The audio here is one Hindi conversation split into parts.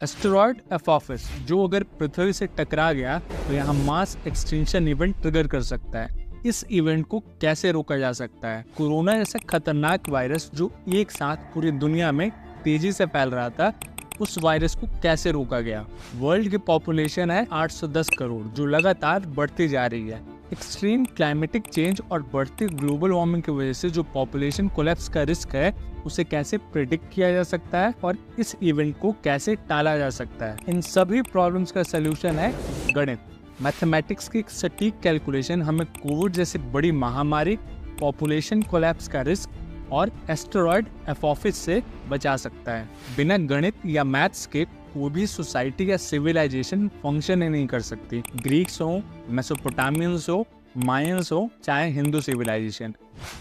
एस्टेरॉयड एपोफिस जो अगर पृथ्वी से टकरा गया तो यहाँ मास एक्सटिंक्शन इवेंट ट्रिगर कर सकता है। इस इवेंट को कैसे रोका जा सकता है? कोरोना जैसा खतरनाक वायरस जो एक साथ पूरी दुनिया में तेजी से फैल रहा था, उस वायरस को कैसे रोका गया? वर्ल्ड की पॉपुलेशन है 810 करोड़ जो लगातार बढ़ती जा रही है। एक्सट्रीम क्लाइमेटिक चेंज और बढ़ती ग्लोबल वार्मिंग की वजह से जो पॉपुलेशन कोलैप्स का रिस्क है, उसे कैसे प्रिडिक्ट किया जा सकता है और इस इवेंट को कैसे टाला जा सकता है? इन सभी प्रॉब्लम्स का सलूशन है गणित। मैथमेटिक्स की सटीक कैलकुलेशन हमें कोविड जैसी बड़ी महामारी, पॉपुलेशन कोलैप्स का रिस्क और एस्टेरॉयड एपोफिस से बचा सकता है। बिना गणित या मैथ्स के कोई भी सोसाइटी या सिविलाइजेशन फंक्शन ही नहीं कर सकती। ग्रीक्स हो, मेसोपोटामियंस हो, मायंस हो, चाहे हिंदू सिविलाइजेशन।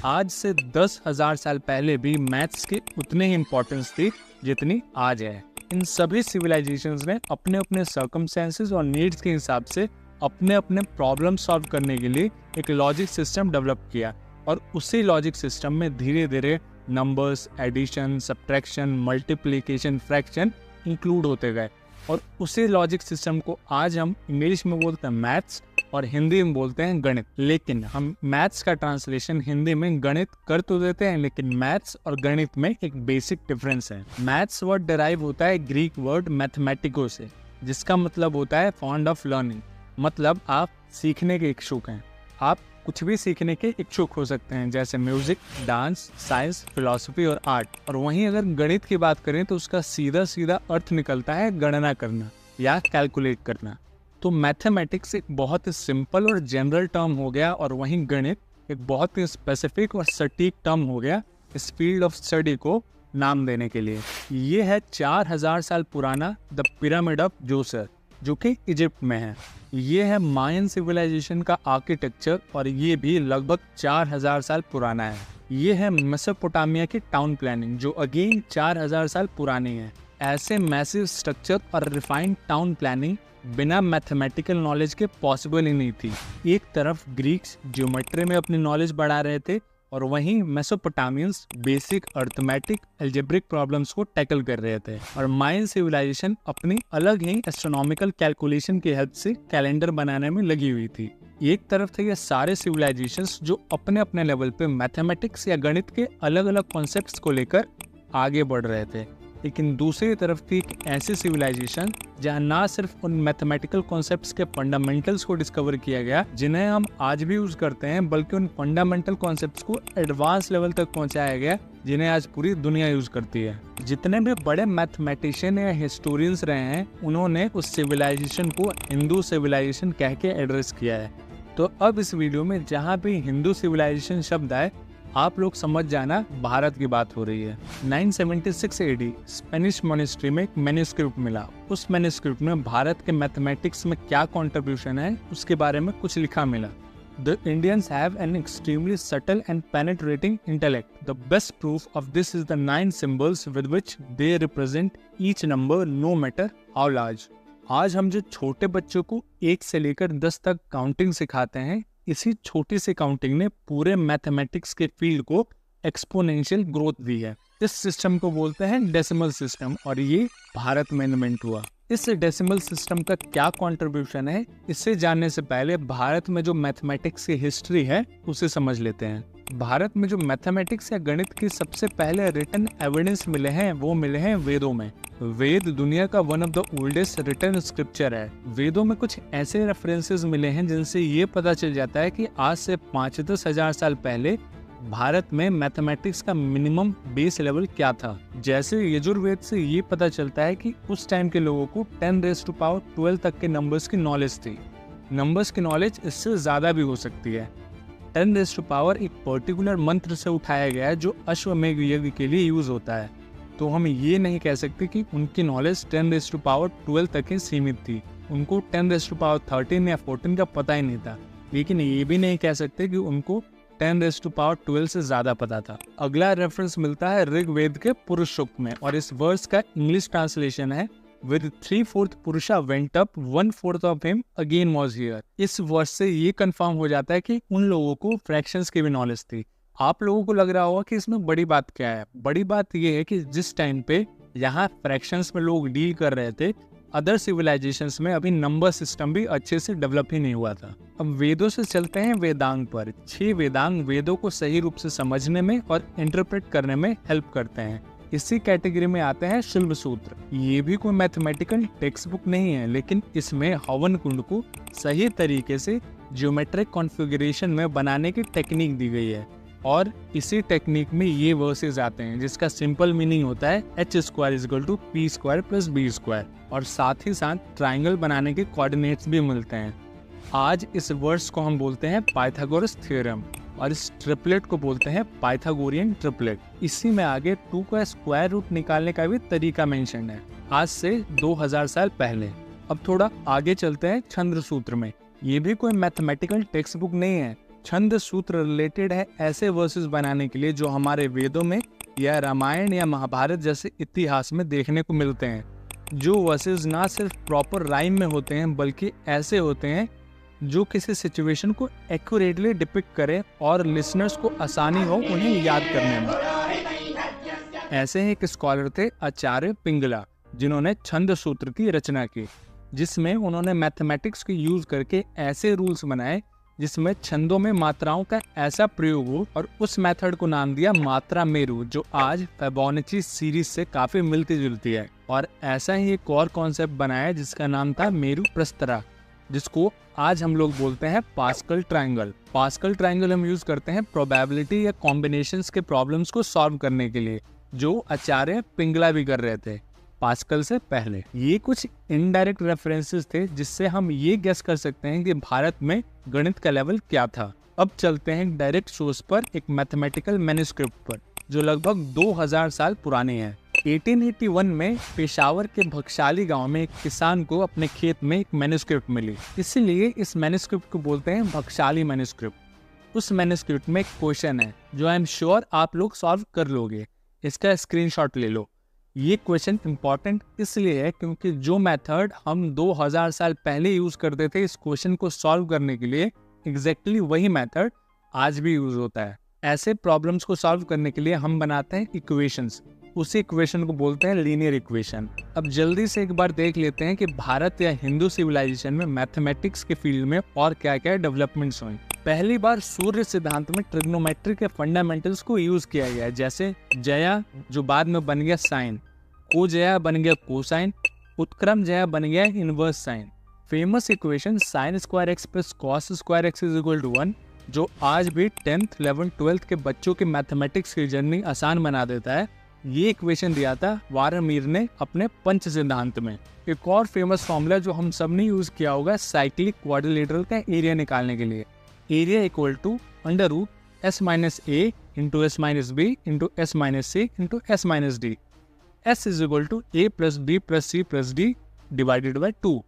आज से 10,000 साल पहले भी मैथ्स की उतनी ही इम्पोर्टेंस थी जितनी आज है। इन सभी सिविलाइजेशंस ने अपने अपने सर्कमस्टेंसेस और नीड्स के हिसाब से अपने अपने प्रॉब्लम सॉल्व करने के लिए एक लॉजिक सिस्टम डेवलप किया और उसी लॉजिक सिस्टम में धीरे धीरे numbers, addition, subtraction, multiplication, fraction include होते गए। और उसी लॉजिक सिस्टम को आज हम इंग्लिश में बोलते हैं मैथ्स और हिंदी में बोलते हैं गणित। लेकिन हम मैथ्स का ट्रांसलेशन हिंदी में गणित कर तो देते हैं, लेकिन मैथ्स और गणित में एक बेसिक डिफरेंस है। मैथ्स वर्ड डिराइव होता है ग्रीक वर्ड मैथमेटिको से, जिसका मतलब होता है फॉन्ड ऑफ लर्निंग, मतलब आप सीखने के इच्छुक हैं। आप कुछ भी सीखने के इच्छुक हो सकते हैं, जैसे म्यूजिक, डांस, साइंस, फिलॉसफी और आर्ट। और वहीं अगर गणित की बात करें तो उसका सीधा सीधा अर्थ निकलता है गणना करना या कैलकुलेट करना। तो मैथमेटिक्स एक बहुत ही सिंपल और जनरल टर्म हो गया और वहीं गणित एक बहुत ही स्पेसिफिक और सटीक टर्म हो गया इस फील्ड ऑफ स्टडी को नाम देने के लिए। ये है 4000 साल पुराना द पिरामिड ऑफ जोसर, जो कि इजिप्ट में है। ये है मायन सिविलाइजेशन का आर्किटेक्चर और ये भी लगभग 4000 साल पुराना है। ये है मेसोपोटामिया की टाउन प्लानिंग जो अगेन 4000 साल पुरानी है। ऐसे मैसिव स्ट्रक्चर और रिफाइंड टाउन प्लानिंग बिना मैथमेटिकल नॉलेज के पॉसिबल ही नहीं थी। एक तरफ ग्रीक्स ज्योमेट्री में अपनी नॉलेज बढ़ा रहे थे और वहीं मेसोपोटामियंस बेसिक अर्थमेटिक अलजेब्रिक प्रॉब्लम्स को टैकल कर रहे थे, और मायन सिविलाइजेशन अपनी अलग ही एस्ट्रोनॉमिकल कैलकुलेशन की हेल्प से कैलेंडर बनाने में लगी हुई थी। एक तरफ थे ये सारे सिविलाइजेशंस जो अपने अपने लेवल पे मैथमेटिक्स या गणित के अलग अलग कॉन्सेप्ट्स को लेकर आगे बढ़ रहे थे, लेकिन दूसरी तरफ थी एक ऐसी सिविलाइजेशन जहाँ ना सिर्फ उन मैथमेटिकल कॉन्सेप्ट्स के फंडामेंटल्स को डिस्कवर किया गया जिन्हें हम आज भी यूज करते हैं, बल्कि उन फंडामेंटल कॉन्सेप्ट्स को एडवांस लेवल तक पहुंचाया गया जिन्हें आज पूरी दुनिया यूज करती है। जितने भी बड़े मैथमेटिशियन या हिस्टोरियंस रहे हैं, उन्होंने उस सिविलाइजेशन को हिंदू सिविलाइजेशन कह के एड्रेस किया है। तो अब इस वीडियो में जहाँ भी हिंदू सिविलाइजेशन शब्द आए, आप लोग समझ जाना भारत की बात हो रही है। 976 AD स्पेनिश मॉनेस्ट्री में एक मैन्युस्क्रिप्ट मिला। उस मैन्युस्क्रिप्ट में भारत के मैथमेटिक्स में क्या कंट्रीब्यूशन है उसके बारे में कुछ लिखा मिला। The Indians have an extremely subtle and penetrating intellect. The best proof of this is the 9 symbols with which they represent each number, no matter how large. आज हम जो छोटे बच्चों को 1 से लेकर 10 तक काउंटिंग सिखाते हैं, इसी छोटी सी काउंटिंग ने पूरे मैथमेटिक्स के फील्ड को एक्सपोनेंशियल ग्रोथ दी है। इस सिस्टम को बोलते हैं डेसिमल सिस्टम और ये भारत में इन्वेंट हुआ। इस डेसिमल सिस्टम का क्या कंट्रीब्यूशन है, इससे जानने से पहले भारत में जो मैथमेटिक्स की हिस्ट्री है उसे समझ लेते हैं। भारत में जो मैथमेटिक्स या गणित की सबसे पहले रिटन एविडेंस मिले हैं वो मिले हैं वेदों में। वेद दुनिया का one of the oldest written scripture है। वेदों में कुछ ऐसे रेफरेंसेस मिले हैं जिनसे ये पता चल जाता है कि आज से 5-10 हजार साल पहले भारत में मैथमेटिक्स का मिनिमम बेस लेवल क्या था। जैसे यजुर्वेद से ये पता चलता है कि उस टाइम के लोगों को 10⁻12 तक के नंबर्स की नॉलेज थी। नंबर्स की नॉलेज इससे ज्यादा भी हो सकती है। 10⁻, एक पर्टिकुलर मंत्र से उठाया गया है जो अश्वमेध यज्ञ के लिए यूज होता है। तो हम ये नहीं कह सकते कि उनकी नॉलेज 10⁻12 तक ही सीमित थी। उनको 10⁻13 या 14 का पता ही नहीं था, लेकिन ये भी नहीं कह सकते कि उनको 10⁻12 से ज्यादा पता था। अगला रेफरेंस मिलता है ऋग्वेद के पुरुष सूक्त में और इस वर्स का इंग्लिश ट्रांसलेशन है with 3/4 पुरुषा went up, 1/4 of him again was here। इस वर्स से ये कंफर्म हो जाता है कि उन लोगों को फ्रैक्शंस की भी नॉलेज थी। आप लोगों को लग रहा होगा कि इसमें बड़ी बात क्या है। बड़ी बात ये है कि जिस टाइम पे यहाँ फ्रैक्शंस में लोग डील कर रहे थे, अदर सिविलाइजेशंस में अभी नंबर सिस्टम भी अच्छे से डेवलप ही नहीं हुआ था। अब वेदों से चलते हैं वेदांग पर। 6 वेदांग वेदों को सही रूप से समझने में और इंटरप्रेट करने में हेल्प करते हैं। इसी कैटेगरी में आते हैं शिल्प सूत्र। ये भी कोई मैथमेटिकल टेक्स्ट बुक नहीं है, लेकिन इसमें हवन कुंड को सही तरीके से ज्योमेट्रिक कॉन्फ़िगरेशन में बनाने की टेक्निक दी गई है। और इसी टेक्निक में ये वर्सेस आते हैं जिसका सिंपल मीनिंग होता है h² = p² + b², और साथ ही साथ ट्राइंगल बनाने के कोऑर्डिनेट्स भी मिलते हैं। आज इस वर्स को हम बोलते हैं पाइथागोरस थ्योरम, और इस ट्रिपलेट को बोलते हैं पाइथागोरियन ट्रिपलेट। इसी में आगे 2 का स्क्वायर रूट निकालने का भी तरीका मेंशन है, आज से 2000 साल पहले। अब थोड़ा आगे चलते हैं छंद सूत्र में। ये भी कोई मैथमेटिकल टेक्स्ट बुक नहीं है। छंद सूत्र रिलेटेड है ऐसे वर्सेस बनाने के लिए जो हमारे वेदों में या रामायण या महाभारत जैसे इतिहास में देखने को मिलते हैं। जो वर्सेस ना सिर्फ प्रॉपर राइम में होते हैं, बल्कि ऐसे होते हैं जो किसी सिचुएशन को एक्यूरेटली डिपिक्ट करे और लिसनर्स को आसानी हो उन्हें याद करने में। ऐसे ही एक स्कॉलर थे आचार्य पिंगला, जिन्होंने छंद सूत्र की रचना की, जिसमें उन्होंने मैथमेटिक्स को यूज करके ऐसे रूल्स बनाए जिसमें छंदों में मात्राओं का ऐसा प्रयोग हो, और उस मेथड को नाम दिया मात्रा मेरू, जो आज फिबोनाची सीरीज से काफी मिलती जुलती है। और ऐसा ही एक और कॉन्सेप्ट बनाया जिसका नाम था मेरू प्रस्तरा, जिसको आज हम लोग बोलते हैं पास्कल ट्रायंगल। पास्कल ट्रायंगल हम यूज करते हैं प्रोबेबिलिटी या कॉम्बिनेशंस के प्रॉब्लम्स को सॉल्व करने के लिए, जो आचार्य पिंगला भी कर रहे थे पास्कल से पहले। ये कुछ इनडायरेक्ट रेफरेंसेस थे जिससे हम ये गेस कर सकते हैं कि भारत में गणित का लेवल क्या था। अब चलते हैं डायरेक्ट सोर्स पर, एक मैथमेटिकल मैन्युस्क्रिप्ट पर, जो लगभग 2000 साल पुराने हैं। 1881 में पेशावर के भक्शाली गांव में एक किसान को अपने खेत में एक मैन्युस्क्रिप्ट मिली, इसीलिए इस मैन्युस्क्रिप्ट को बोलते हैं भक्शाली मैन्युस्क्रिप्ट। उस मैन्युस्क्रिप्ट में एक क्वेश्चन है जो आई एम श्योर आप लोग सॉल्व कर लोगे। इसका स्क्रीनशॉट ले लो। ये क्वेश्चन इम्पॉर्टेंट इसलिए है क्योंकि जो मेथड हम 2000 साल पहले यूज करते थे इस क्वेश्चन को सॉल्व करने के लिए, एग्जैक्टली वही मेथड आज भी यूज होता है। ऐसे प्रॉब्लम्स को सॉल्व करने के लिए हम बनाते हैं इक्वेशंस। उसी इक्वेशन को बोलते हैं लीनियर इक्वेशन। अब जल्दी से एक बार देख लेते हैं कि भारत या हिंदू सिविलाइजेशन में मैथमेटिक्स के फील्ड में और क्या क्या डेवलपमेंट्स हुई। पहली बार सूर्य सिद्धांत में ट्रिग्नोमेट्री के फंडामेंटल्स को यूज किया गया, जैसे जया जो बाद में बन गया साइन, कोजया बन गया कोसाइन, उत्क्रम जया बन गया inverse sine. Famous equation sin² x + cos² x = 1, जो आज भी 10th, 11th, 12th के बच्चों के मैथमेटिक्स की जर्नी आसान बना देता है। ये इक्वेशन दिया था वारमीर ने अपने पंच सिद्धांत में। एक और फेमस फॉर्मूला जो हम सब ने यूज किया होगा साइक्लिक क्वाड्रिलेटरल का एरिया निकालने के लिए, area = √s - a × s - b × s - c × s - d। s = a + b + c + d / 2।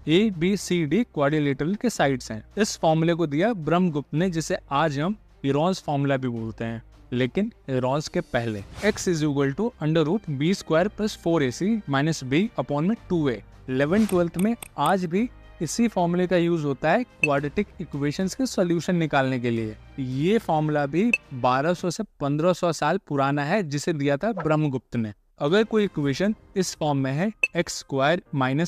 a, b, c, d quadrilateral के साइड्स हैं। इस फॉर्मूले को दिया ब्रह्मगुप्त ने, जिसे आज हम इरॉन्स फॉर्मूला भी बोलते हैं, लेकिन इरॉन्स के पहले। x = √b² + 4ac - b / 2a। 11th 12th में आज भी इसी फॉर्मूले का यूज होता है क्वाड्रेटिक इक्वेशंस के सॉल्यूशन निकालने के लिए। ये फॉर्मूला भी 1200 से 1500 साल पुराना है, जिसे दिया था ब्रह्मगुप्त ने। अगर कोई इक्वेशन इस फॉर्म में है x² - ny²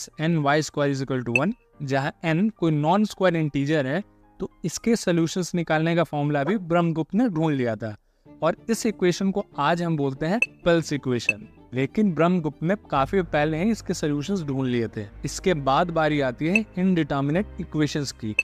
= 1, जहाँ n कोई नॉन स्क्वायर इंटीजर है, तो इसके सॉल्यूशंस निकालने का फॉर्मूला भी ब्रह्मगुप्त ने ढूंढ लिया था, और इस इक्वेशन को आज हम बोलते हैं पेल्स इक्वेशन। लेकिन ब्रह्मगुप्त ने काफी पहले ही इसके सॉल्यूशंस ढूंढ लिए थे। इसके बाद बारी आती है इनडिटर्मिनेट इक्वेशंस की।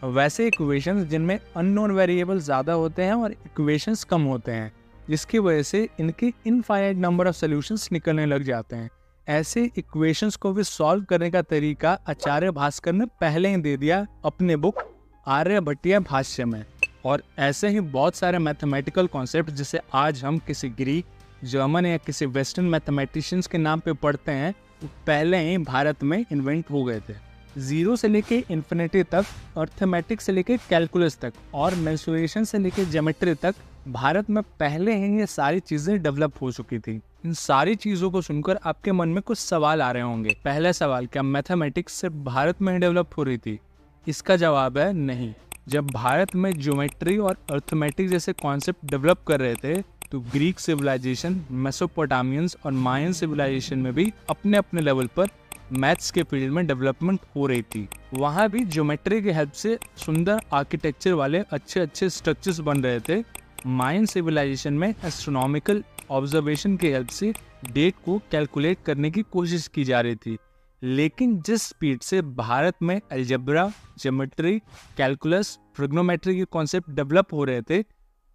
वैसे इक्वेशंस जिनमें अननोन वेरिएबल ज्यादा होते हैं और इक्वेशंस कम होते हैं, जिसकी वजह से इनके इनफाइनाइट नंबर ऑफ सॉल्यूशंस निकलने लग जाते हैं। ऐसे इक्वेशंस को भी सॉल्व करने का तरीका आचार्य भास्कर ने पहले ही दे दिया अपने बुक आर्यभट्टीय भाष्य में। और ऐसे ही बहुत सारे मैथमेटिकल कॉन्सेप्ट जिसे आज हम किसी ग्रीक, जर्मन या किसी वेस्टर्न मैथमेटिशियंस के नाम पे पढ़ते हैं, वो पहले ही भारत में इन्वेंट हो गए थे। 0 से लेके इन्फिनिटी तक, अर्थमेटिक से लेके कैलकुलस तक और मेंसुरेशन से लेके ज्योमेट्री तक भारत में पहले ही ये सारी चीजें डेवलप हो चुकी थी। इन सारी चीजों को सुनकर आपके मन में कुछ सवाल आ रहे होंगे। पहला सवाल, क्या मैथमेटिक्स सिर्फ भारत में ही डेवलप हो रही थी? इसका जवाब है नहीं। जब भारत में ज्योमेट्री और अर्थमेटिक जैसे कॉन्सेप्ट डेवलप कर रहे थे, तो ग्रीक सिविलाइजेशन, मेसोपोटामियंस और मायन सिविलाइजेशन में भी अपने अपने लेवल पर मैथ्स के फील्ड में डेवलपमेंट हो रही थी। वहाँ भी ज्योमेट्री की हेल्प से सुंदर आर्किटेक्चर वाले अच्छे अच्छे स्ट्रक्चर्स बन रहे थे। मायन सिविलाइजेशन में एस्ट्रोनॉमिकल ऑब्जर्वेशन की हेल्प से डेट को कैलकुलेट करने की कोशिश की जा रही थी। लेकिन जिस स्पीड से भारत में अलजेब्रा, ज्योमेट्री, कैलकुलस, ट्रिग्नोमेट्री के कॉन्सेप्ट डेवलप हो रहे थे,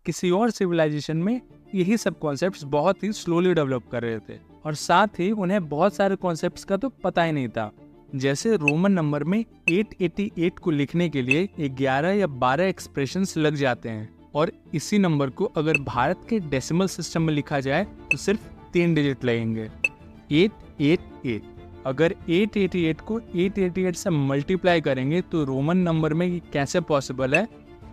किसी और सिविलाइजेशन में यही सब कॉन्सेप्ट्स बहुत ही स्लोली डेवलप कर रहे थे और साथ ही उन्हें बहुत सारे कॉन्सेप्ट्स का तो पता ही नहीं था। जैसे रोमन नंबर में 888 को लिखने के लिए 11 या 12 एक्सप्रेशंस लग जाते हैं और इसी नंबर को अगर भारत के डेसिमल सिस्टम में लिखा जाए तो सिर्फ 3 डिजिट लगेंगे, 888। अगर 888 को 888 से मल्टीप्लाई करेंगे तो रोमन नंबर में ये कैसे पॉसिबल है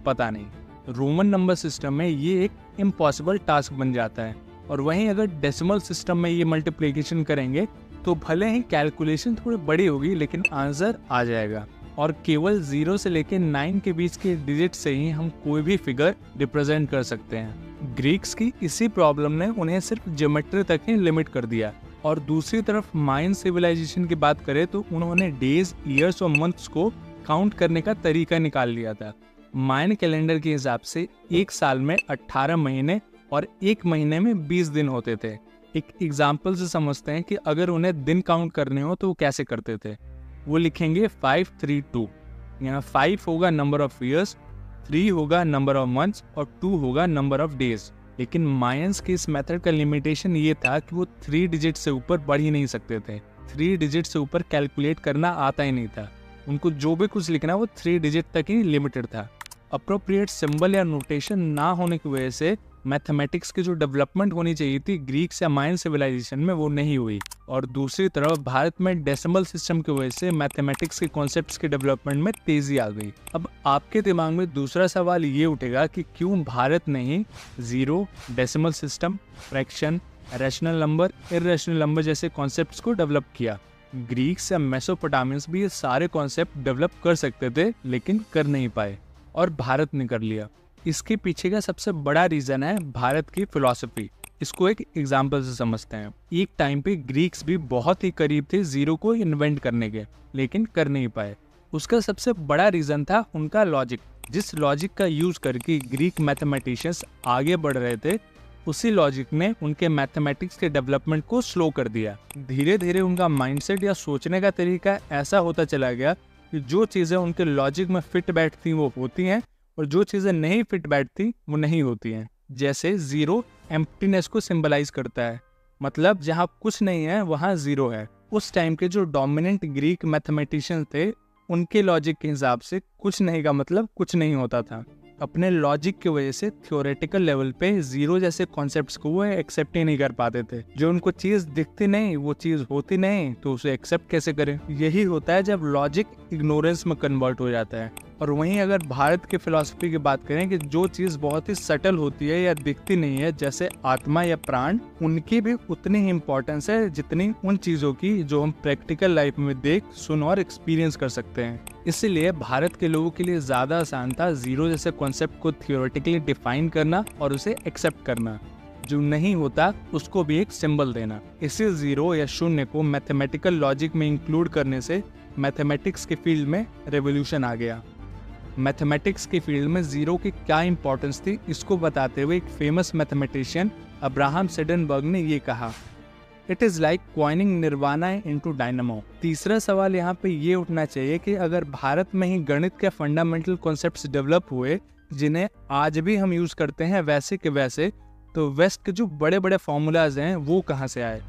पता नहीं। रोमन नंबर सिस्टम में ये एक इम्पॉसिबल टास्क बन जाता है। और वहीं अगर डेसिमल सिस्टम में ये मल्टीप्लिकेशन करेंगे तो भले ही कैलकुलेशन थोड़ी बड़ी होगी लेकिन आंसर आ जाएगा। और केवल 0 से लेकर 9 के बीच के डिजिट से ही हम कोई भी फिगर रिप्रेजेंट कर सकते हैं। ग्रीक्स की इसी प्रॉब्लम ने उन्हें सिर्फ ज्योमेट्री तक ही लिमिट कर दिया। और दूसरी तरफ मायन सिविलाइजेशन की बात करें तो उन्होंने डेज, ईयर्स और मंथ्स को काउंट करने का तरीका निकाल लिया था। मायन कैलेंडर के हिसाब से एक साल में 18 महीने और एक महीने में 20 दिन होते थे। एक एग्जाम्पल से समझते हैं कि अगर उन्हें दिन काउंट करने हो तो वो कैसे करते थे। वो लिखेंगे 532। यहाँ 5 होगा नंबर ऑफ ईयर्स, 3 होगा नंबर ऑफ मंथ्स और 2 होगा नंबर ऑफ डेज। लेकिन मायंस के इस मेथड का लिमिटेशन ये था कि वो 3 डिजिट से ऊपर बढ़ ही नहीं सकते थे। 3 डिजिट से ऊपर कैलकुलेट करना आता ही नहीं था। उनको जो भी कुछ लिखना वो 3 डिजिट तक ही लिमिटेड था। अप्रोप्रिएट सिंबल या नोटेशन ना होने की वजह से मैथमेटिक्स की जो डेवलपमेंट होनी चाहिए थी ग्रीक्स या मायन सिविलाइजेशन में वो नहीं हुई। और दूसरी तरफ भारत में डेसिमल सिस्टम की वजह से मैथमेटिक्स के कॉन्सेप्ट्स के डेवलपमेंट में तेजी आ गई। अब आपके दिमाग में दूसरा सवाल ये उठेगा कि क्यों भारत ने ही 0, decimal system, fraction, rational number, irrational number जैसे कॉन्सेप्ट्स को डेवलप किया। ग्रीक्स या मेसोपोटामियंस भी ये सारे कॉन्सेप्ट डेवलप कर सकते थे लेकिन कर नहीं पाए और भारत ने कर लिया। इसके पीछे का सबसे बड़ा रीजन है भारत की फिलॉसफी। इसको एक एग्जाम्पल से समझते हैं। एक टाइम पे ग्रीक्स भी बहुत ही करीब थे 0 को इन्वेंट करने के, लेकिन कर नहीं पाए। उसका सबसे बड़ा रीजन था उनका लॉजिक। जिस लॉजिक का यूज करके ग्रीक मैथमेटिशियंस आगे बढ़ रहे थे, उसी लॉजिक ने उनके मैथमेटिक्स के डेवलपमेंट को स्लो कर दिया। धीरे धीरे उनका माइंडसेट या सोचने का तरीका ऐसा होता चला गया कि जो चीजें उनके लॉजिक में फिट बैठती वो होती हैं और जो चीजें नहीं फिट बैठती वो नहीं होती हैं। जैसे 0 एम्प्टीनेस को सिंबलाइज करता है, मतलब जहाँ कुछ नहीं है वहाँ 0 है। उस टाइम के जो डोमिनेंट ग्रीक मैथमेटिशियंस थे उनके लॉजिक के हिसाब से कुछ नहीं का मतलब कुछ नहीं होता था। अपने लॉजिक की वजह से थ्योरेटिकल लेवल पे 0 जैसे कॉन्सेप्ट्स को वो एक्सेप्ट ही नहीं कर पाते थे। जो उनको चीज दिखती नहीं वो चीज होती नहीं तो उसे एक्सेप्ट कैसे करें। यही होता है जब लॉजिक इग्नोरेंस में कन्वर्ट हो जाता है। और वहीं अगर भारत की फिलॉसफी की बात करें कि जो चीज बहुत ही सटल होती है या दिखती नहीं है, जैसे आत्मा या प्राण, उनकी भी उतनी ही इम्पोर्टेंस है जितनी उन चीजों की जो हम प्रैक्टिकल लाइफ में देख, सुन और एक्सपीरियंस कर सकते हैं। इसीलिए भारत के लोगों के लिए ज्यादा आसान था 0 जैसे कॉन्सेप्ट को थियोरेटिकली डिफाइन करना और उसे एक्सेप्ट करना। जो नहीं होता उसको भी एक सिंबल देना। इसी 0 या शून्य को मैथमेटिकल लॉजिक में इंक्लूड करने से मैथमेटिक्स के फील्ड में रेवोल्यूशन आ गया। मैथमेटिक्स के फील्ड में 0 की क्या इंपॉर्टेंस थी इसको बताते हुए एक फेमस मैथमेटिशियन अब्राहम सेडनबर्ग ने ये कहा, it is like coining nirvana into dynamo. तीसरा सवाल यहाँ पे ये उठना चाहिए कि अगर भारत में ही गणित के फंडामेंटल कॉन्सेप्ट्स डेवलप हुए जिन्हें आज भी हम यूज करते हैं वैसे के वैसे, तो वेस्ट के जो बड़े बड़े फॉर्मूलाज हैं वो कहाँ से आए।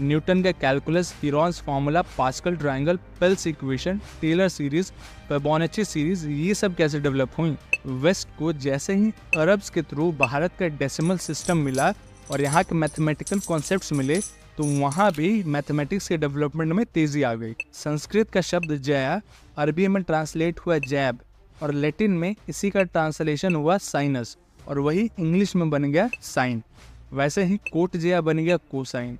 न्यूटन का calculus, Heron's formula, Pascal triangle, Pell's equation, Taylor series, Fibonacci series, ये सब कैसे डेवलप हुई। वेस्ट को जैसे ही अरब्स के थ्रू भारत का डेसिमल सिस्टम मिला और यहाँ के मैथमेटिकल कॉन्सेप्ट्स मिले तो वहाँ भी मैथमेटिक्स के डेवलपमेंट में तेजी आ गई। संस्कृत का शब्द जया अरबी में ट्रांसलेट हुआ जैब और लैटिन में इसी का ट्रांसलेशन हुआ साइनस और वही इंग्लिश में बन गया साइन। वैसे ही कोट जया बन गया कोसाइन।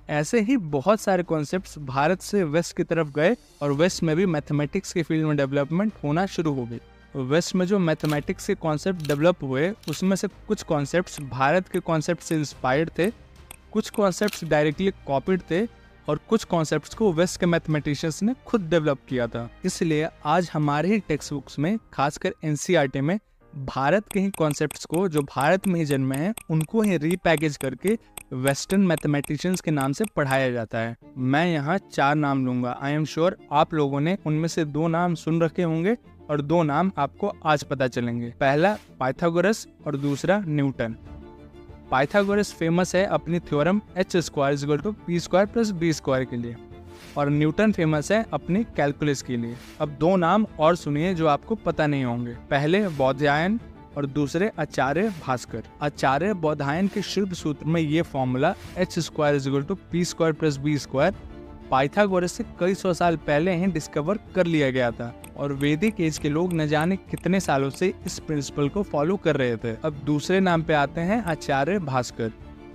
ऐसे ही बहुत सारे कॉन्सेप्ट्स भारत से वेस्ट की तरफ गए और वेस्ट में भी मैथमेटिक्स के फील्ड में डेवलपमेंट होना शुरू हो गई। वेस्ट में जो मैथमेटिक्स के कॉन्सेप्ट डेवलप हुए उसमें से कुछ कॉन्सेप्ट्स भारत के कॉन्सेप्ट से इंस्पायर्ड थे, कुछ कॉन्सेप्ट्स डायरेक्टली कॉपीड थे और कुछ कॉन्सेप्ट्स को वेस्ट के मैथमेटिशियंस ने खुद डेवलप किया था। इसलिए आज हमारे ही टेक्स्ट बुक्स में, खासकर एनसीईआरटी में, भारत के ही कॉन्सेप्ट्स को जो भारत में ही जन्मे हैं उनको ही रीपैकेज करके वेस्टर्न मैथमेटिशियंस के नाम से पढ़ाया जाता है। मैं यहाँ 4 नाम लूंगा। आई एम श्योर आप लोगों ने उनमें से 2 नाम सुन रखे होंगे और 2 नाम आपको आज पता चलेंगे। पहला पाइथागोरस और दूसरा न्यूटन। पाइथागोरस फेमस है अपनी थ्योरम h² = p² + b² के लिए और न्यूटन फेमस है अपनी कैलकुलस के लिए। अब 2 नाम और सुनिए जो आपको पता नहीं होंगे। पहले बौधायन और दूसरे आचार्य भास्कर। आचार्य बौधायन के शिल्प सूत्र में ये formula h² = p² + b² Pythagoras से कई सौ साल पहले ही डिस्कवर कर लिया गया था और वैदिक एज के लोग न जाने कितने सालों से इस प्रिंसिपल को फॉलो कर रहे थे। अब दूसरे नाम पे आते हैं आचार्य भास्कर।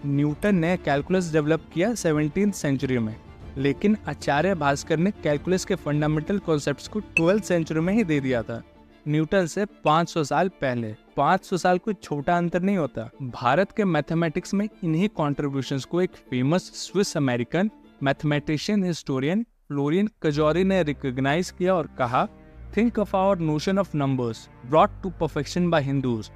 न्यूटन ने कैलकुलस डेवलप किया 17th सेंचुरी में, लेकिन आचार्य भास्कर ने कैलकुलस के फंडामेंटल कॉन्सेप्ट्स को 12th सेंचुरी में ही दे दिया था, न्यूटन से 500 साल पहले। 500 साल कोई छोटा अंतर नहीं होता। भारत के मैथमेटिक्स में इन्हीं कॉन्ट्रीब्यूशंस को एक famous Swiss American mathematician historian Florian Cajori ने रिकॉग्नाइज किया और कहा, think of our notion of numbers brought to perfection by Hindus,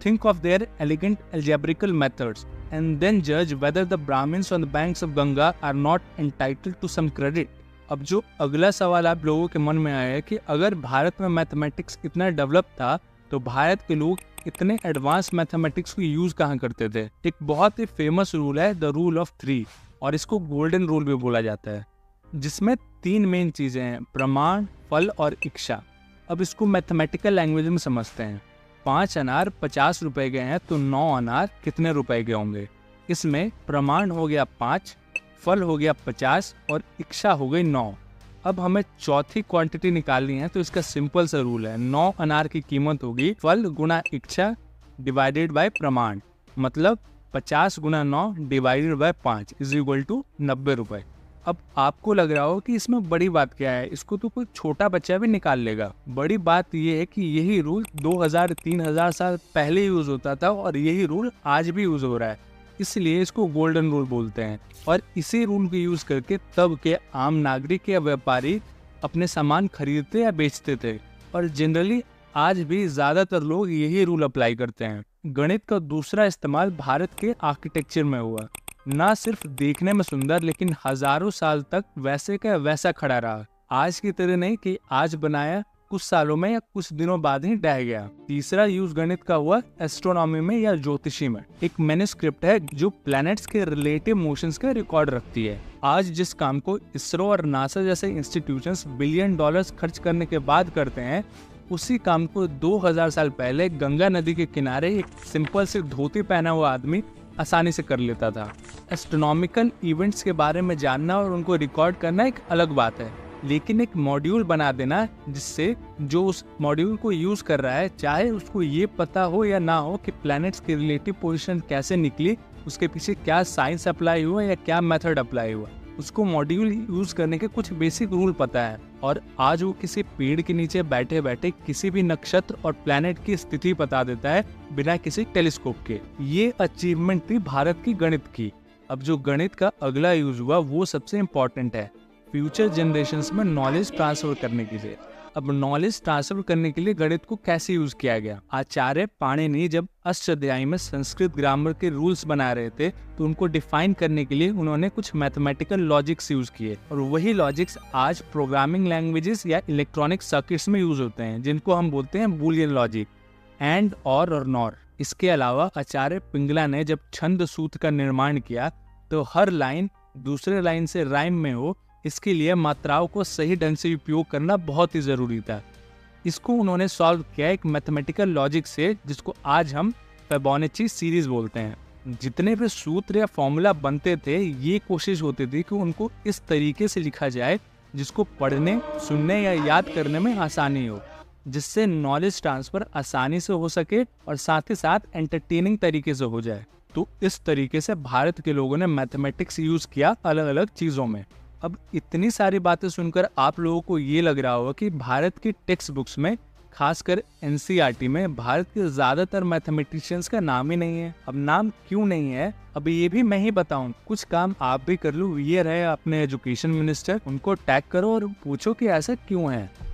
think of their elegant algebraical methods and then judge whether the Brahmins on the banks of Ganga are not entitled to some credit। अब जो अगला सवाल आप लोगों के मन में आया है कि अगर भारत में मैथमेटिक्स इतना डेवलप था तो भारत के लोग इतने एडवांस मैथमेटिक्स को यूज कहाँ करते थे। एक बहुत ही फेमस रूल है द रूल ऑफ 3 और इसको गोल्डन रूल भी बोला जाता है, जिसमें 3 मेन चीजें हैं, प्रमाण, फल और इच्छा। अब इसको मैथमेटिकल लैंग्वेज में समझते हैं। 5 अनार 50 रुपए के हैं तो 9 अनार कितने रुपए के होंगे। इसमें प्रमाण हो गया 5, फल हो गया 50 और इच्छा हो गई 9। अब हमें चौथी क्वांटिटी निकालनी है तो इसका सिंपल सा रूल है, 9 अनार की कीमत होगी फल गुना इच्छा डिवाइडेड बाय प्रमाण, मतलब 50 गुना 9 डिवाइडेड बाय 5 = 90 रुपए। अब आपको लग रहा हो कि इसमें बड़ी बात क्या है, इसको तो कोई छोटा बच्चा भी निकाल लेगा। बड़ी बात यह है कि यही रूल 2000-3000 साल पहले यूज होता था और यही रूल आज भी यूज हो रहा है, इसलिए इसको गोल्डन रूल बोलते हैं। और इसी रूल को यूज करके तब के आम नागरिक या व्यापारी अपने सामान खरीदते या बेचते थे और जनरली आज भी ज्यादातर लोग यही रूल अप्लाई करते हैं। गणित का दूसरा इस्तेमाल भारत के आर्किटेक्चर में हुआ, ना सिर्फ देखने में सुंदर लेकिन हजारों साल तक वैसे का वैसा खड़ा रहा। आज की तरह नहीं कि आज बनाया कुछ सालों में या कुछ दिनों बाद ही ढह गया। तीसरा यूज गणित का हुआ एस्ट्रोनॉमी में या ज्योतिषी में। एक मैन्युस्क्रिप्ट है जो प्लैनेट्स के रिलेटिव मोशंस का रिकॉर्ड रखती है। आज जिस काम को इसरो और नासा जैसे इंस्टीट्यूशंस $बिलियन खर्च करने के बाद करते हैं, उसी काम को 2000 साल पहले गंगा नदी के किनारे एक सिंपल से धोती पहना हुआ आदमी आसानी से कर लेता था। एस्ट्रोनॉमिकल इवेंट्स के बारे में जानना और उनको रिकॉर्ड करना एक अलग बात है, लेकिन एक मॉड्यूल बना देना जिससे जो उस मॉड्यूल को यूज कर रहा है, चाहे उसको ये पता हो या ना हो कि प्लैनेट्स की रिलेटिव पोजीशन कैसे निकली, उसके पीछे क्या साइंस अप्लाई हुआ या क्या मेथड अप्लाई हुआ, उसको मॉड्यूल यूज करने के कुछ बेसिक रूल पता है और आज वो किसी पेड़ के नीचे बैठे बैठे किसी भी नक्षत्र और प्लैनेट की स्थिति बता देता है बिना किसी टेलीस्कोप के। ये अचीवमेंट थी भारत की गणित की। अब जो गणित का अगला यूज हुआ वो सबसे इम्पोर्टेंट है, फ्यूचर जनरेशंस में नॉलेज ट्रांसफर करने के लिए। अब नॉलेज ट्रांसफर करने के लिए गणित को कैसे यूज किया गया। आचार्य पाणिनि जब अष्टाध्यायी में संस्कृत ग्रामर के रूल्स बना रहे थे तो उनको डिफाइन करने के लिए उन्होंने कुछ मैथमेटिकल लॉजिक्स यूज किए और वही लॉजिक्स आज प्रोग्रामिंग लैंग्वेजेस या इलेक्ट्रॉनिक सर्किट्स में यूज होते हैं, जिनको हम बोलते हैं बूलियन लॉजिक, एंड और नॉर। इसके अलावा आचार्य पिंगला ने जब छंद सूत्र का निर्माण किया तो हर लाइन दूसरे लाइन से राइम में हो, इसके लिए मात्राओं को सही ढंग से उपयोग करना बहुत ही जरूरी था। इसको उन्होंने सॉल्व किया एक मैथमेटिकल लॉजिक से, जिसको आज हम फिबोनाची सीरीज बोलते हैं। जितने भी सूत्र या फॉर्मूला बनते थे, ये कोशिश होती थी कि उनको इस तरीके से लिखा जाए जिसको पढ़ने, सुनने या याद करने में आसानी हो, जिससे नॉलेज ट्रांसफर आसानी से हो सके और साथ ही साथ एंटरटेनिंग तरीके से हो जाए। तो इस तरीके से भारत के लोगों ने मैथमेटिक्स यूज किया अलग अलग चीजों में। अब इतनी सारी बातें सुनकर आप लोगों को ये लग रहा होगा कि भारत की टेक्स्ट बुक्स में खासकर एनसीईआरटी में भारत के ज्यादातर मैथमेटिशियंस का नाम ही नहीं है। अब नाम क्यों नहीं है, अब ये भी मैं ही बताऊं। कुछ काम आप भी कर लो, ये रहे अपने एजुकेशन मिनिस्टर, उनको टैग करो और पूछो कि ऐसा क्यों है।